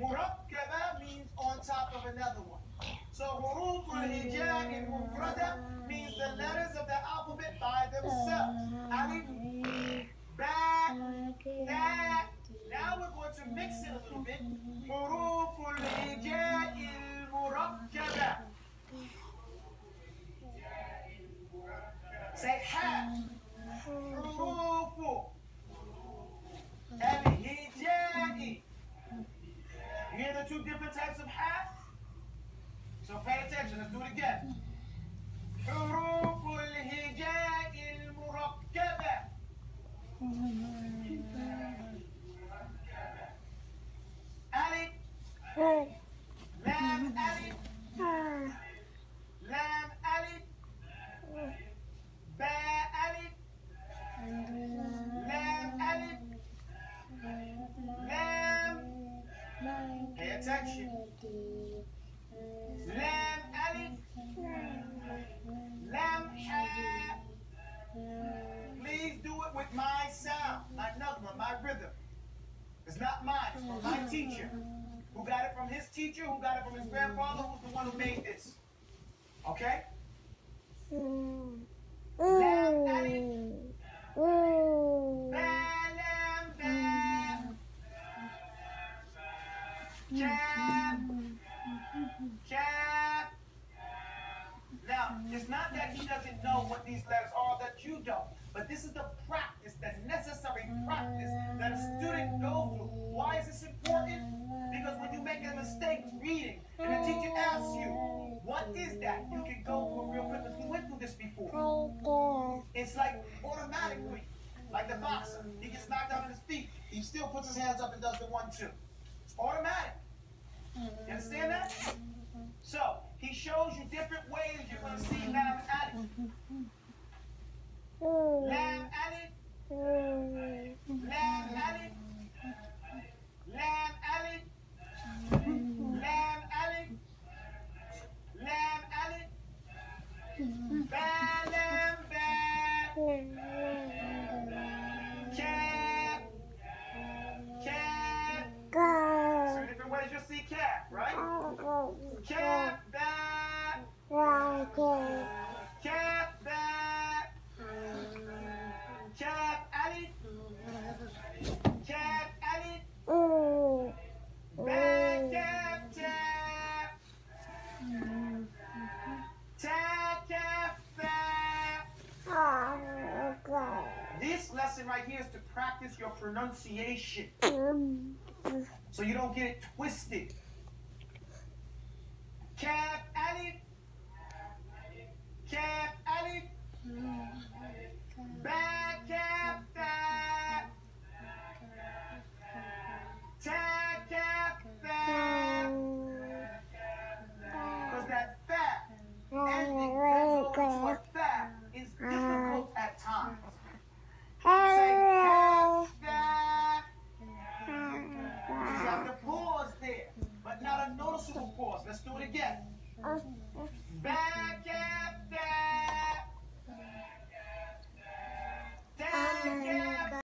Murakkaba means on top of another one. So huruf al-hija al-mufrada means the letters of the alphabet by themselves. Alif, ba, ta. Now we're going to mix it a little bit. Huruf al-hija al-murakkaba. Say ha. Huruf al-hija. You hear the two different types of ha? So pay attention, let's do it again. حروف الهجاء المركبة. ألف لام ألف لام ألف باء ألف لام ألف لام. Pay attention. لام ألف لام حاء. Please do it with my sound, my nagma, my rhythm. It's not mine, it's from my teacher. Who got it from his teacher, who got it from his grandfather, who's the one who made this. Okay? Lam alif ba lam ba kaf kaf. Now, it's not that he doesn't know what these letters are, that you don't. But this is the practice, the necessary practice that a student goes through. Why is this important? Because when you make a mistake reading, and the teacher asks you, what is that? You can go through it real quick, because we went through this before. It's like automatically, like the boxer. He gets knocked out on his feet. He still puts his hands up and does the 1-2. It's automatic. You understand that? So, he shows you different ways you're going to see lam alif. Lam alif. Lam alif. Lam alif. Lam alif. Lam alif. Ba lam ba. Kaf. Kaf. So different ways you'll see kaf, right? Kaf ba. Kaf ba. Kaf alif. Kaf alif. Ba kaf ta. Ta kaf ba. This lesson right here is to practice your pronunciation, so you don't get it twisted. Kaf alif. Kaf alif. Ba kaf ta. Ta kaf ta. Because that fa ending that goes into a fa is difficult at times. Say kaf ta. You have to pause there, but not a noticeable pause. Let's do it again. Ba